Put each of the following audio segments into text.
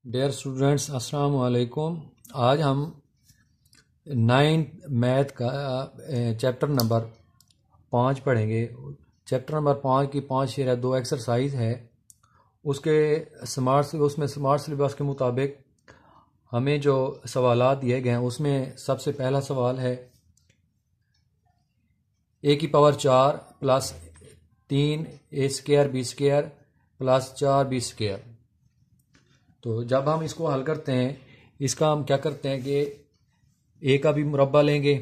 Dear students السلام علیکم۔ آج ہم 9 میتھ کا چیپٹر نمبر 5 پڑھیں گے۔ چیپٹر نمبر 5 کی 5.2 ایکسرسائز ہے۔ اس میں سمارٹ سلیبس کے مطابق ہمیں جو سوالات دیے گئے ہیں اس میں سب سے پہلا سوال ہے a⁴ plus 3a² b² plus 4b²۔ تو جب ہم اس کو حل کرتے ہیں اس کا ہم کیا کرتے ہیں کہ a کا بھی مربع لیں گے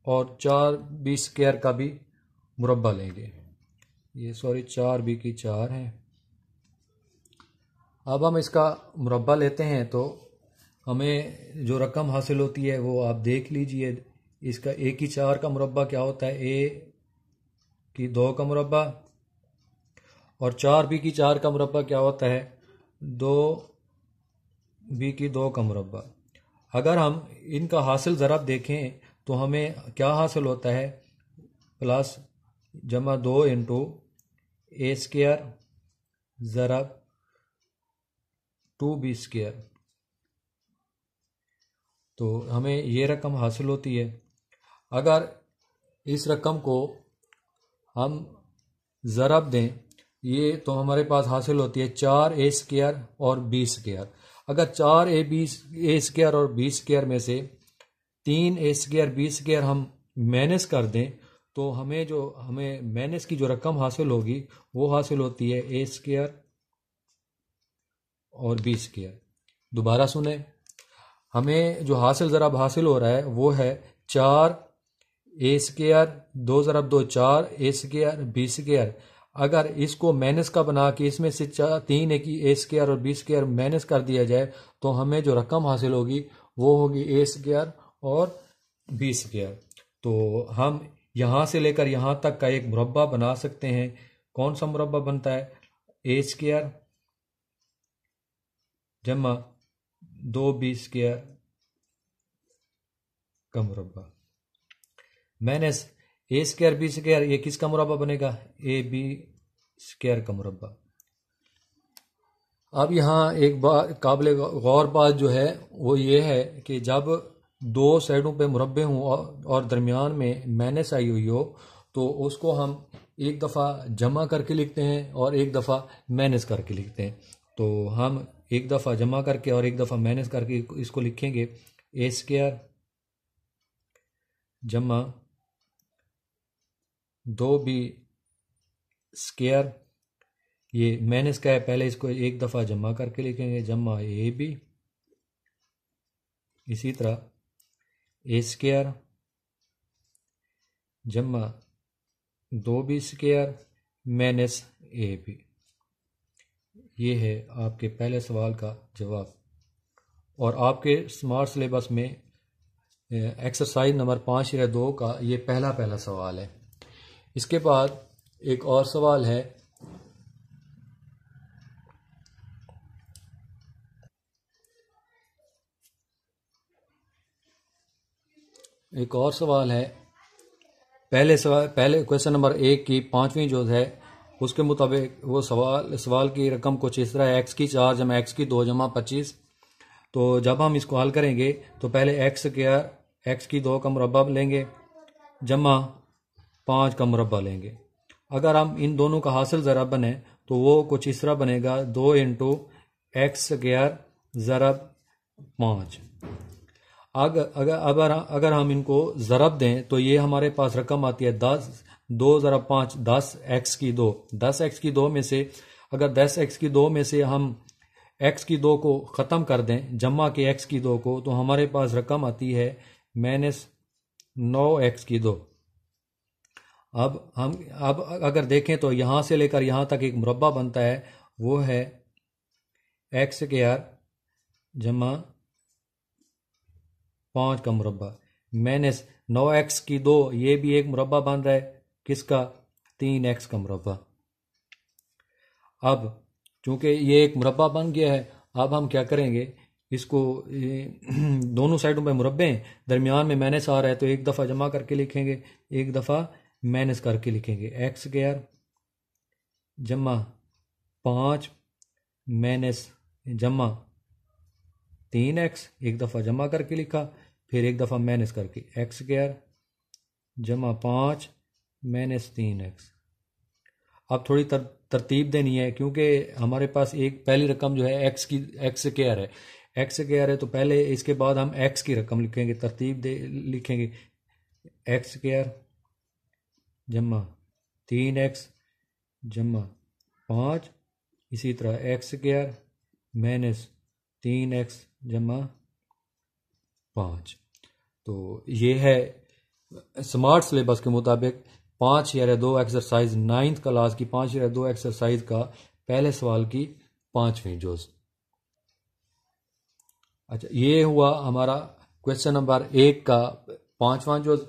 اور 4b² کا بھی مربع لیں گے۔ یہ 4b کی 4 ہے۔ اب ہم اس کا مربع لیتے ہیں تو ہمیں جو رقم حاصل ہوتی ہے وہ آپ دیکھ لیجئے۔ اس کا a کی 4 کا مربع کیا ہوتا ہے؟ a کی 2 کا مربع، اور 4b کی 4 کا مربع کیا ہوتا ہے؟ 2b کی 2 کا مربع۔ اگر ہم ان کا حاصل ضرب دیکھیں تو ہمیں کیا حاصل ہوتا ہے؟ پلس جمع 2 انٹو a² ضرب 2b²۔ تو ہمیں یہ رقم حاصل ہوتی ہے۔ اگر اس رقم کو ہم ضرب دیں یہ تو ہمارے پاس حاصل ہوتی ہے 4a² اور b²۔ اگر 4a² اور b² میں سے 3a² b² ہم مائنس کر دیں تو ہمیں مائنس کی جو رقم حاصل ہوگی وہ حاصل ہوتی ہے a² اور b²۔ دوبارہ سنیں، ہمیں جو حاصل ضرب حاصل ہو رہا ہے وہ ہے 4a²، 2 ضرب 2 4a² b²۔ اگر اس کو مائنس کا بنا کے اس میں سے 3 کی a² اور b² مائنس کر دیا جائے تو ہمیں جو رقم حاصل ہوگی وہ ہوگی a² اور b²۔ تو ہم یہاں سے لے کر یہاں تک کا ایک مربع بنا سکتے ہیں۔ کون سا مربع بنتا ہے؟ a² جمع 2b² کا مربع مائنس a² b²۔ یہ کس کا مربع بنے گا؟ ab² کا مربع۔ اب یہاں ایک قابل غور بات جو ہے وہ یہ ہے کہ جب 2 سائڈوں پہ مربع ہوں اور درمیان میں مائنس آئی ہوئی ہو تو اس کو ہم ایک دفعہ جمع کر کے لکھتے ہیں اور ایک دفعہ مائنس کر کے لکھتے ہیں۔ تو ہم ایک دفعہ جمع کر کے اور ایک دفعہ مائنس کر کے اس کو لکھیں گے a² جمع 2b²۔ یہ مائنس کا ہے، پہلے اس کو ایک دفعہ جمع کر کے لکھیں گے جمع ab۔ اسی طرح a² جمع 2b² مائنس ab۔ یہ ہے آپ کے پہلے سوال کا جواب۔ اور آپ کے سمارٹ سلیبس میں ایکسرسائز نمبر 5.2 کا یہ پہلا سوال ہے۔ اس کے بعد ایک اور سوال ہے پہلے کویسچن نمبر 1 کی 5ویں جو ہے اس کے مطابق وہ سوال کی رقم کچھ اس طرح ہے x کی 4 جمع x کی 2 جمع 25۔ تو جب ہم اس کو حل کریں گے تو پہلے x کی 2 کا مربع لیں گے جمع 5 کا مربع لیں گے۔ اگر ہم ان دونوں کا حاصل ضرب بنے تو وہ کچھ اس طرح بنے گا 2 انٹو x² ضرب 5۔ اگر ہم ان کو ضرب دیں تو یہ ہمارے پاس رقم آتی ہے 10۔ 2 ضرب 5 10x کی 2۔ 10x کی 2 میں سے اگر 10x کی 2 میں سے ہم x کی 2 کو ختم کر دیں جمع کے x کی 2 کو تو ہمارے پاس رقم آتی ہے -9x کی 2۔ اب اگر دیکھیں تو یہاں سے لے کر یہاں تک ایک مربع بنتا ہے، وہ ہے x² جمع 5 کا مربع مائنس 9x کی 2۔ یہ بھی ایک مربع بن رہا ہے، کس کا؟ 3x کا مربع۔ اب چونکہ یہ ایک مربع بن گیا ہے اب ہم کیا کریں گے، اس کو دونوں سائڈوں پہ مربع ہیں، درمیان میں مائنس آ رہا ہے تو ایک دفعہ جمع کر کے لکھیں گے ایک دفعہ مائنس کر کے لکھیں گے۔ x² جمع 5 مائنس جمع 3x ایک دفعہ جمع کر کے لکھا، پھر ایک دفعہ مائنس کر کے x² جمع 5 مائنس 3x۔ اب تھوڑی ترتیب دینی ہے کیونکہ ہمارے پاس ایک پہلی رقم جو ہے x² ہے تو پہلے اس کے بعد ہم x کی رقم لکھیں گے، ترتیب لکھیں گے x² جمع 3x جمع 5، اسی طرح x² مائنس 3x جمع 5۔ تو یہ ہے سمارٹ سلیبس کے مطابق 5/2 ایکسرسائز 9th کلاس کی 5/2 ایکسرسائز کا پہلے سوال کی 5ویں جز۔ اچھا، یہ ہوا ہمارا کویشچن نمبر 1 کا 5واں جز،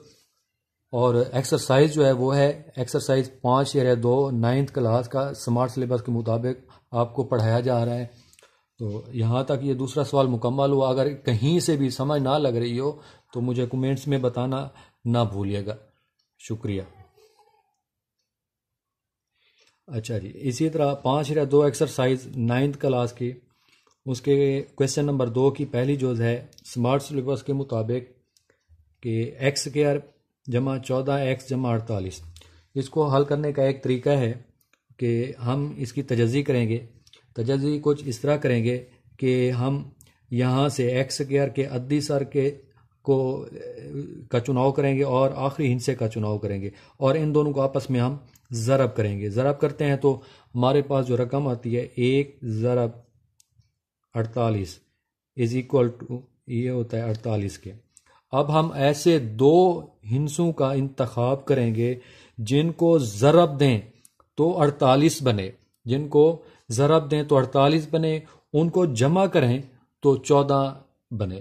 اور ایکسرسائز جو ہے وہ ہے ایکسرسائز 5/2 9th کلاس کا سمارٹ سلیبس کے مطابق آپ کو پڑھایا جا رہا ہے۔ تو یہاں تک یہ دوسرا سوال مکمل ہوا۔ اگر کہیں سے بھی سمجھ نہ لگ رہی ہو تو مجھے کمنٹس میں بتانا نہ بھولیے گا، شکریہ۔ اچھا جی، اسی طرح 5/2 ایکسرسائز 9th کلاس کی اس کے کویشچن نمبر 2 کی پہلی جوز ہے سمارٹ سلیبس کے مطابق کہ x² جمع 14x جمع 48۔ اس کو حل کرنے کا ایک طریقہ ہے کہ ہم اس کی تجزی کریں گے۔ تجزی کچھ اس طرح کریں گے کہ ہم یہاں سے x² کے عددی سر کا چناؤ کریں گے اور آخری ہندسے کا چناؤ کریں گے، اور ان دونوں کو آپس میں ہم ضرب کریں گے۔ ضرب کرتے ہیں تو ہمارے پاس جو رقم آتی ہے 1 ضرب 48 از اکول ٹو یہ ہوتا ہے 48 کے۔ اب ہم ایسے 2 ہندسوں کا انتخاب کریں گے جن کو ضرب دیں تو 48 بنے، جن کو ضرب دیں تو 48 بنے، ان کو جمع کریں تو 14 بنے۔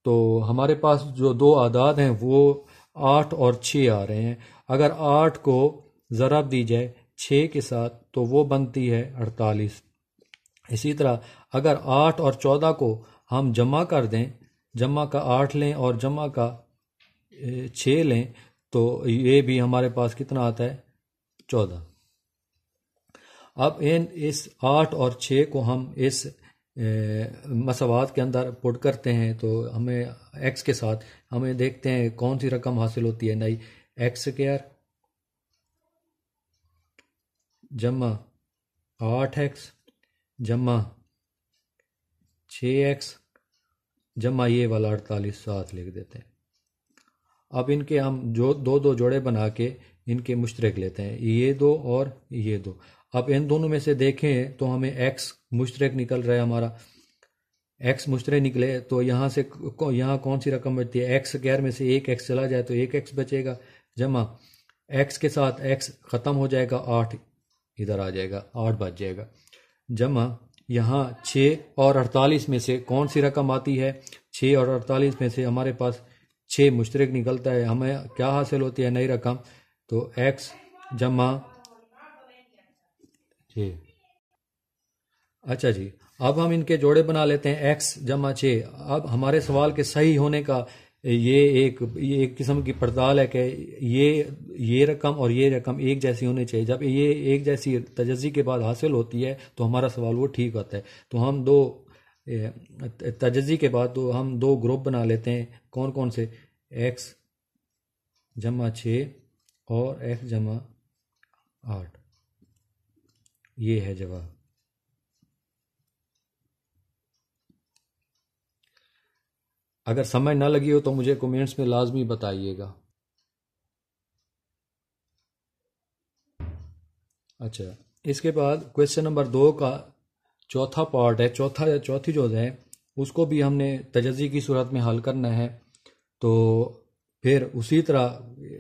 تو ہمارے پاس جو 2 اعداد ہیں وہ 8 اور 6 آ رہے ہیں۔ اگر 8 کو ضرب دی جائے 6 کے ساتھ تو وہ بنتی ہے 48۔ اسی طرح اگر 8 اور 14 کو ہم جمع کر دیں، جمع کا 8 لیں اور جمع کا 6 لیں تو یہ بھی ہمارے پاس کتنا آتا ہے 14۔ اب اس 8 اور 6 کو ہم اس مساوات کے اندر پٹ کرتے ہیں تو ہمیں x کے ساتھ ہمیں دیکھتے ہیں کون سی رقم حاصل ہوتی ہے نئی۔ x² جمع 8x جمع 6x جمع یہ والا 48 ساتھ لکھ دیتے ہیں۔ اب ان کے ہم جو 2 جوڑے بنا کے ان کے مشترک لیتے ہیں، یہ 2 اور یہ 2۔ اب ان دونوں میں سے دیکھیں تو ہمیں x مشترک نکل رہا ہے، ہمارا x مشترک نکلے تو یہاں کون سی رقم بچتی ہے؟ x² میں سے ایک x چلا جائے تو ایک x بچے گا، جمع x کے ساتھ x ختم ہو جائے گا، 8 ادھر آ جائے گا، 8 بچ جائے گا، جمع یہاں 6 اور 48 میں سے کون سی رقم آتی ہے؟ 6 اور 48 میں سے ہمارے پاس 6 مشترک نکلتا ہے، ہمیں کیا حاصل ہوتی ہے نئی رقم؟ تو x جمع 6۔ اچھا جی، اب ہم ان کے جوڑے بنا لیتے ہیں x جمع 6۔ اب ہمارے سوال کے صحیح ہونے کا یہ ایک قسم کی پڑتال ہے کہ یہ رقم اور یہ رقم ایک جیسی ہونی چاہیے۔ جب یہ ایک جیسی تجزی کے بعد حاصل ہوتی ہے تو ہمارا سوال وہ ٹھیک ہوتا ہے۔ تو ہم تجزی کے بعد تو ہم 2 گروپ بنا لیتے ہیں، کون کون سے؟ x جمع 6 اور x جمع 8۔ یہ ہے جواب۔ اگر سمجھ نہ لگی ہو تو مجھے کومنٹس میں لازمی بتائیے گا۔ اچھا، اس کے بعد کویشچن نمبر 2 کا چوتھا پارٹ ہے، چوتھی جو ہے اس کو بھی ہم نے تجزی کی صورت میں حل کرنا ہے۔ تو پھر اسی طرح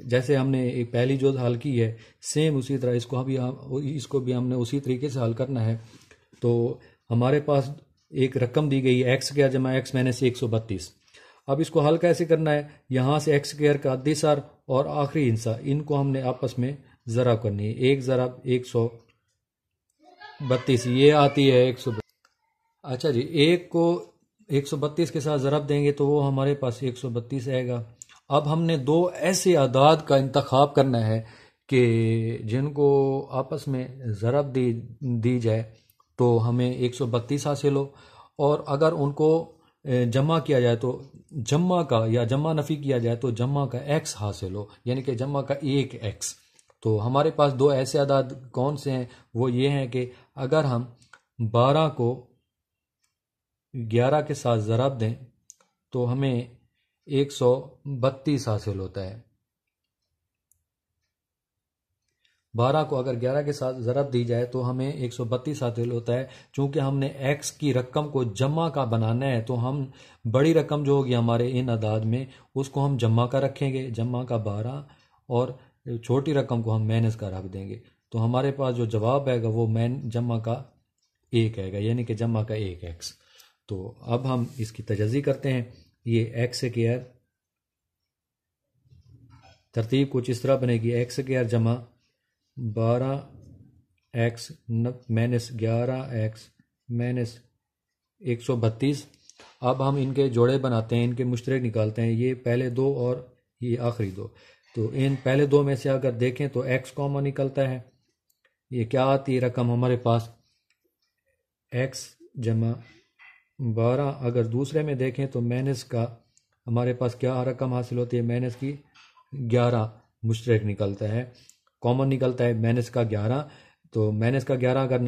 جیسے ہم نے ایک پہلی جوز حل کی ہے سیم اسی طرح اس کو بھی ہم نے اسی طریقے سے حل کرنا ہے۔ تو ہمارے پاس ایک رقم دی گئی x² جمع x مائنس 132۔ اب اس کو حل کیسے کرنا ہے؟ یہاں سے x² کا عددی سر اور آخری ہندسہ ان کو ہم نے آپس میں ضرب کرنی ہے۔ 1 ضرب 132 یہ آتی ہے 132۔ اچھا جی، ایک کو 132 کے ساتھ ضرب دیں گے تو وہ ہمارے پاس 132 آئے گا۔ اب ہم نے 2 ایسے اعداد کا انتخاب کرنا ہے کہ جن کو آپس میں ضرب دی جائے تو ہمیں 132 حاصل ہو، اور اگر ان کو جمع کیا جائے تو جمع کا یا جمع نفی کیا جائے تو جمع کا ایکس حاصل ہو، یعنی کہ جمع کا ایک ایکس۔ تو ہمارے پاس دو ایسے اعداد کون سے ہیں؟ وہ یہ ہیں کہ اگر ہم 12 کو 11 کے ساتھ ضرب دیں تو ہمیں 132 حاصل ہوتا ہے۔ 12 کو اگر 11 کے ساتھ ضرب دی جائے تو ہمیں 132 حاصل ہوتا ہے۔ چونکہ ہم نے ایکس کی رقم کو جمع کا بنانا ہے تو ہم بڑی رقم جو ہوگی ہمارے ان اعداد میں اس کو ہم جمع کا رکھیں گے، جمع کا 12، اور چھوٹی رقم کو ہم مائنس کا رکھ دیں گے۔ تو ہمارے پاس جو جواب آئے گا وہ جمع کا 1 آئے گا، یعنی کہ جمع کا 1 ایکس۔ تو اب ہم اس کی تجزی کرتے ہیں۔ یہ ایکس اسکوائر ترتیب کچھ اس طرح بنے گی: ایکس اسکوائر جمع 12 ایکس مائنس 11 ایکس مائنس 132۔ اب ہم ان کے جوڑے بناتے ہیں، ان کے مشترک نکالتے ہیں، یہ پہلے دو اور یہ آخری دو۔ تو ان پہلے دو میں سے اگر دیکھیں تو ایکس کامن نکلتا ہے۔ یہ کیا آتی ہے رقم ہمارے پاس؟ ایکس جمع 12۔ اگر دوسرے میں دیکھیں تو مائنس کا ہمارے پاس کیا رقم حاصل ہوتی ہے؟ مائنس کی 11 مشترک نکلتا ہے، کامن نکلتا ہے مائنس کا 11۔ تو مائنس کا 11 اگر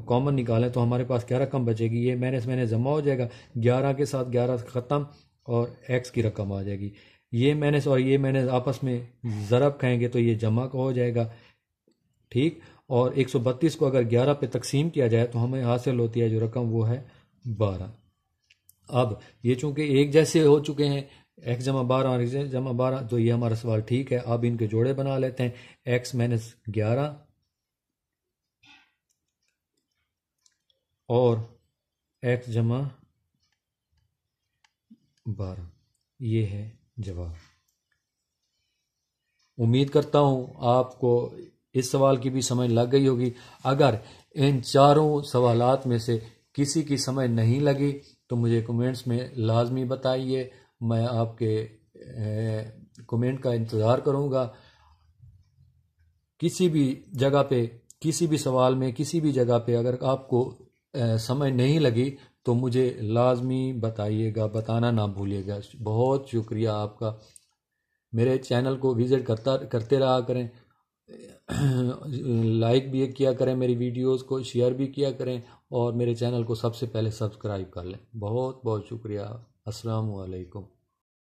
کامن نکالیں تو ہمارے پاس کیا رقم بچے گی؟ یہ مائنس مائنس جمع ہو جائے گا، 11 کے ساتھ 11 ختم اور ایکس کی رقم آ جائے گی۔ یہ مائنس اور یہ مائنس آپس میں ضرب کھائیں گے تو یہ جمع کا ہو جائے گا، ٹھیک۔ اور 132 کو اگر 11 پہ تقسیم کیا جائے تو ہمیں حاصل ہوتی ہے جو رقم وہ ہے 12۔ اب یہ چونکہ ایک جیسے ہو چکے ہیں، ایکس جمع 12 اور ایکس جمع 12، تو یہ ہمارا سوال ٹھیک ہے۔ اب ان کے جوڑے بنا لیتے ہیں: ایکس مائنس 11 اور ایکس جمع 12، یہ ہے جواب۔ امید کرتا ہوں آپ کو اس سوال کی بھی سمجھ لگ گئی ہوگی۔ اگر ان چاروں سوالات میں سے کسی کی سمجھ نہیں لگی تو مجھے کمنٹس میں لازمی بتائیے، میں آپ کے کمنٹ کا انتظار کروں گا۔ کسی بھی جگہ پہ، کسی بھی سوال میں، کسی بھی جگہ پہ اگر آپ کو سمجھ نہیں لگی تو مجھے لازمی بتائیے گا، بتانا نہ بھولیے گا۔ بہت شکریہ آپ کا۔ میرے چینل کو وزٹ کرتے رہا کریں، لائک بھی کیا کریں، میری ویڈیوز کو شیئر بھی کیا کریں، اور میرے چینل کو سب سے پہلے سبسکرائب کر لیں۔ بہت بہت شکریہ۔ السلام علیکم۔